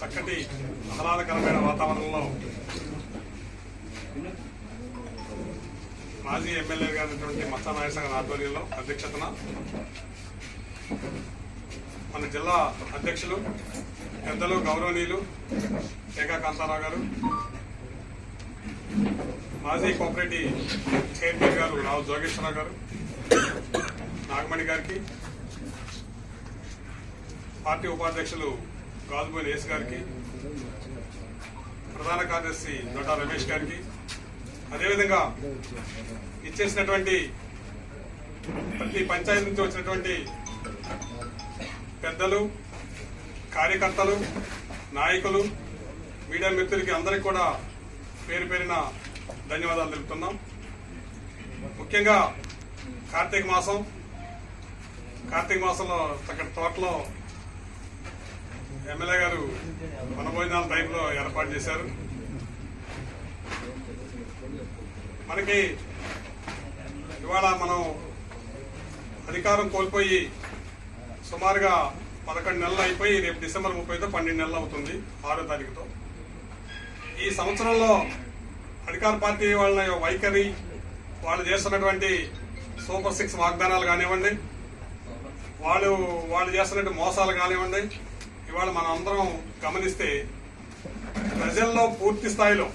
చక్కటి ఆహ్లాదకరమైన వాతావరణంలో మాజీ ఎమ్మెల్యే గారైనటువంటి మచ్చా నాగేశ్వర గారి ఆధ్వర్యంలో అధ్యక్షతన మన జిల్లా అధ్యక్షులు పెద్దలు గౌరవనీయులు ఏకా కాంతారావు గారు, మాజీ కోఆపరేటివ్ చైర్మన్ గారు రావు జోగేశ్వరరావు గారు, నాగమణి గారికి, పార్టీ ఉపాధ్యక్షులు గాజుబోయిన యేసు గారికి, ప్రధాన కార్యదర్శి దొడ్డా రమేష్ గారికి, అదేవిధంగా ఇచ్చేసినటువంటి ప్రతి పంచాయతీ నుంచి వచ్చినటువంటి పెద్దలు, కార్యకర్తలు, నాయకులు, మీడియా మిత్రులకి అందరికీ కూడా పేరు పేరిన ధన్యవాదాలు తెలుపుతున్నాం. ముఖ్యంగా కార్తీక మాసంలో చక్కటి తోటలో ఎమ్మెల్యే గారు వనభోజనాల టైంలో ఏర్పాటు చేశారు. మనకి ఇవాళ మనం అధికారం కోల్పోయి సుమారుగా 11 నెలలు అయిపోయి రేపు డిసెంబర్ 30తో 12 నెలలు అవుతుంది, 6వ తారీఖుతో. ఈ సంవత్సరంలో అధికార పార్టీ వాళ్ళ వైఖరి, వాళ్ళు చేస్తున్నటువంటి సూపర్ 6 వాగ్దానాలు కానివ్వండి, వాళ్ళు చేస్తున్నట్టు మోసాలు కానివ్వండి, ఇవాళ మనం అందరం గమనిస్తే ప్రజల్లో పూర్తి స్థాయిలో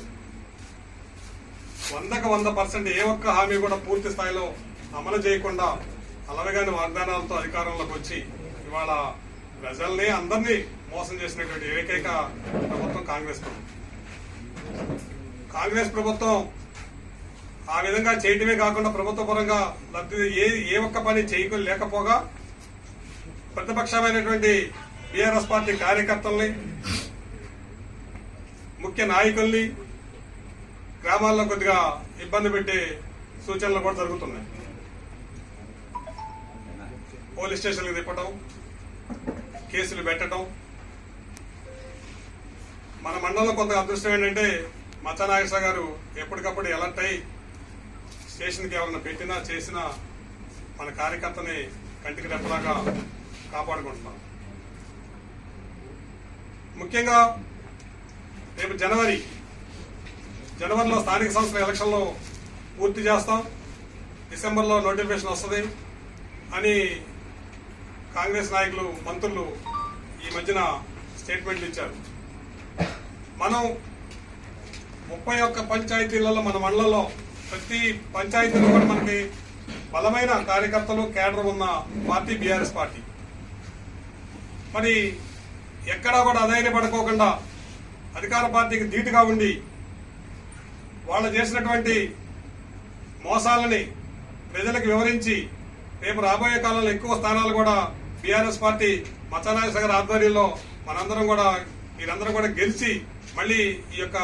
100% ఏ ఒక్క హామీ కూడా పూర్తి స్థాయిలో అమలు చేయకుండా అలవగాని వాగ్దానాలతో అధికారంలోకి వచ్చి ఇవాళ ప్రజల్ని అందరినీ మోసం చేసినటువంటి ఏకైక ప్రభుత్వం కాంగ్రెస్ ప్రభుత్వం ఆ విధంగా చేయటమే కాకుండా ప్రభుత్వ పరంగా లబ్ధి ఏ ఒక్క పని చేయలేకపోగా ప్రతిపక్షమైనటువంటి బీఆర్ఎస్ పార్టీ కార్యకర్తల్ని, ముఖ్య నాయకుల్ని గ్రామాల్లో కొద్దిగా ఇబ్బంది పెట్టే సూచనలు కూడా జరుగుతున్నాయి. పోలీస్ స్టేషన్లకు తిప్పటం, కేసులు పెట్టడం. మన మండలంలో కొంత అదృష్టం ఏంటంటే మచ్చా నాగేశ్వర గారు ఎప్పటికప్పుడు అలర్ట్ అయి స్టేషన్కి ఎవరైనా పెట్టినా చేసినా మన కార్యకర్తని కంటికి రెప్పలాగా కాపాడుకుంటున్నాం. ముఖ్యంగా రేపు జనవరిలో స్థానిక సంస్థల ఎలక్షన్లో పూర్తి చేస్తాం, డిసెంబర్లో నోటిఫికేషన్ వస్తుంది అని కాంగ్రెస్ నాయకులు, మంత్రులు ఈ మధ్యన స్టేట్మెంట్లు ఇచ్చారు. మనం 31 పంచాయతీలలో మన మండలంలో ప్రతి పంచాయతీలో కూడా మనకి బలమైన కార్యకర్తలు, కేడర్ ఉన్న పార్టీ బీఆర్ఎస్ పార్టీ. మరి ఎక్కడా కూడా అధైర్యపడుకోకుండా అధికార పార్టీకి ధీటుగా ఉండి వాళ్ళు చేసినటువంటి మోసాలని ప్రజలకు వివరించి రేపు రాబోయే కాలంలో ఎక్కువ స్థానాలు కూడా బీఆర్ఎస్ పార్టీ మచ్చా నాగేశ్వర గారి ఆధ్వర్యంలో మీరందరూ కూడా గెలిచి మళ్ళీ ఈ యొక్క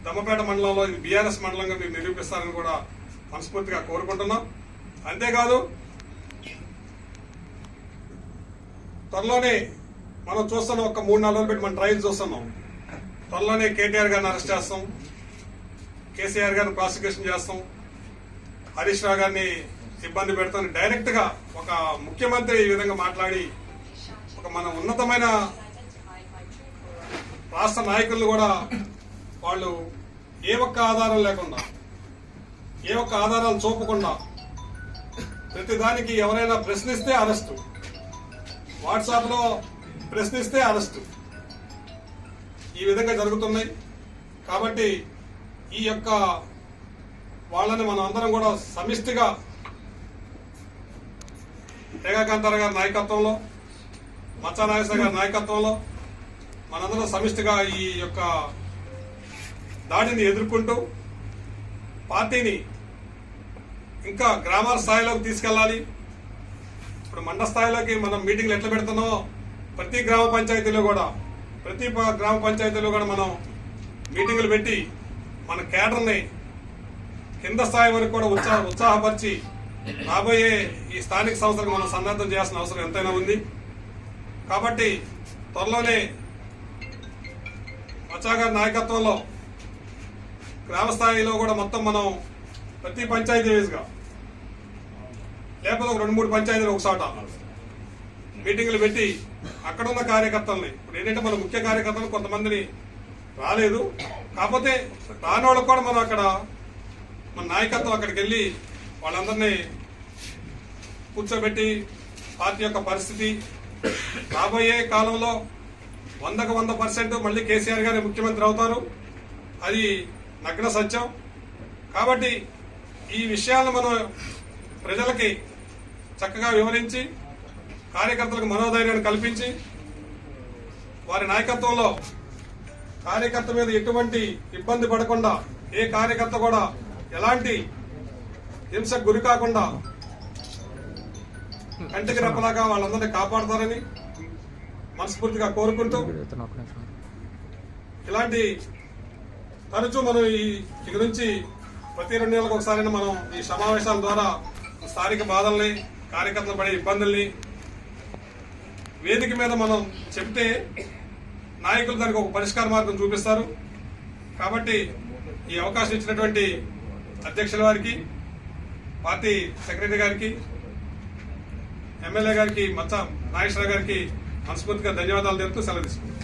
దమ్మపేట మండలంలో ఇది బీఆర్ఎస్ మండలంగా మీరు నిరూపిస్తారని కూడా మనస్ఫూర్తిగా కోరుకుంటున్నాం. అంతేకాదు త్వరలోనే మనం చూస్తున్నాం, ఒక 3-4 రోజులు పెట్టి మనం ట్రయల్ చూస్తున్నాం. త్వరలోనే కేటీఆర్ గారిని అరెస్ట్ చేస్తాం, కేసీఆర్ గారిని ప్రాసిక్యూషన్ చేస్తాం, హరీష్ రావు గారిని ఇబ్బంది పెడతాం. డైరెక్ట్ గా ఒక ముఖ్యమంత్రి ఈ విధంగా మాట్లాడి ఒక మన ఉన్నతమైన రాష్ట్ర నాయకులు కూడా వాళ్ళు ఏ ఒక్క ఆధారం లేకుండా, ఏ ఒక్క ఆధారాలు చూపకుండా ప్రతిదానికి ఎవరైనా ప్రశ్నిస్తే అరెస్టు, వాట్సాప్ లో ప్రశ్నిస్తే అరెస్టు, ఈ విధంగా జరుగుతున్నాయి. కాబట్టి ఈ యొక్క వాళ్ళని మనం అందరం కూడా సమిష్టిగా ఏకా కాంతారావు గారి నాయకత్వంలో, మచ్చా నాగేశ్వర గారి నాయకత్వంలో మనందరం సమిష్టిగా ఈ యొక్క దాడిని ఎదుర్కొంటూ పార్టీని ఇంకా గ్రామాల స్థాయిలోకి తీసుకెళ్లాలి. ఇప్పుడు మండల స్థాయిలోకి మనం మీటింగ్లు ఎట్లా పెడుతున్నామో ప్రతి గ్రామ పంచాయతీలో కూడా మనం మీటింగులు పెట్టి మన కేడర్ని కింద స్థాయి వరకు కూడా ఉత్సాహపరిచి రాబోయే ఈ స్థానిక సంస్థలకు మనం సన్నద్ధం చేయాల్సిన అవసరం ఎంతైనా ఉంది. కాబట్టి త్వరలోనే మచ్చా గారి నాయకత్వంలో గ్రామ స్థాయిలో కూడా మొత్తం మనం ప్రతి పంచాయతీ వేసుగా లేకపోతే ఒక 2-3 పంచాయతీలు ఒకసాట మీటింగులు పెట్టి అక్కడ ఉన్న కార్యకర్తల్ని ఇప్పుడు ఏంటంటే మన ముఖ్య కార్యకర్తలు కొంతమందిని రాలేదు, కాకపోతే రాని వాళ్ళకు కూడా మనం అక్కడ మన నాయకత్వం అక్కడికి వెళ్ళి వాళ్ళందరినీ కూర్చోబెట్టి పార్టీ యొక్క పరిస్థితి రాబోయే కాలంలో 100% మళ్ళీ కేసీఆర్ గారే ముఖ్యమంత్రి అవుతారు, అది నగ్న సత్యం. కాబట్టి ఈ విషయాలను మనం ప్రజలకి చక్కగా వివరించి కార్యకర్తలకు మనోధైర్యాన్ని కల్పించి వారి నాయకత్వంలో కార్యకర్త మీద ఎటువంటి ఇబ్బంది పడకుండా ఏ కార్యకర్త కూడా ఎలాంటి హింసకు గురి కాకుండా కంటికి రెప్పలాగా వాళ్ళందరినీ కాపాడతారని మనస్ఫూర్తిగా కోరుకుంటూ ఇలాంటి తరచూ మనం ఇక నుంచి ప్రతి 2 నెలలకు ఒకసారి మనం ఈ సమావేశాల ద్వారా స్థానిక బాధల్ని కార్యకర్తలు పడే ఇబ్బందుల్ని వేదిక మీద మనం చెప్తే నాయకులు దానికి ఒక పరిష్కార మార్గం చూపిస్తారు. కాబట్టి ఈ అవకాశం ఇచ్చినటువంటి అధ్యక్షుల వారికి, పార్టీ సెక్రటరీ గారికి, ఎమ్మెల్యే గారికి, మచ్చ నాగేశ్వర గారికి మనస్ఫూర్తిగా ధన్యవాదాలు తెలుపుతూ సెలవు తీసుకుంటాం.